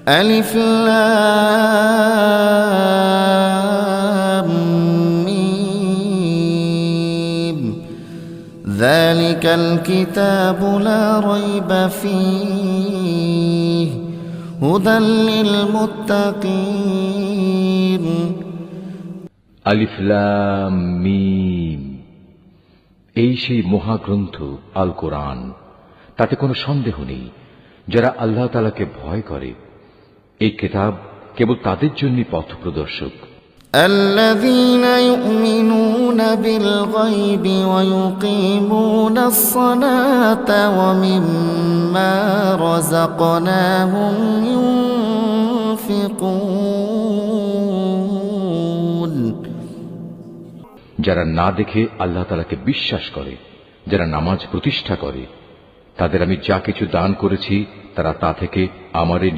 ألف لام ميم ذلك الكتاب لا ريب فيه هدى للمتقين আলিফ লাম মিম, এই সেই মহাগ্রন্থ আল কোরআন, তাতে কোনো সন্দেহ নেই যারা আল্লাহ তাআলাকে ভয় করে। এই কিতাব কেবল তাদের জন্য পথপ্রদর্শক। الذين يؤمنون بالغيب ويقيمون الصلاة ومما رزقناهم ينفقون যারা না দেখে আল্লাহ তাআলাকে বিশ্বাস করে, যারা নামাজ প্রতিষ্ঠা করে, তাদের আমি যা কিছু দান করেছি তারা তা থেকে আমারই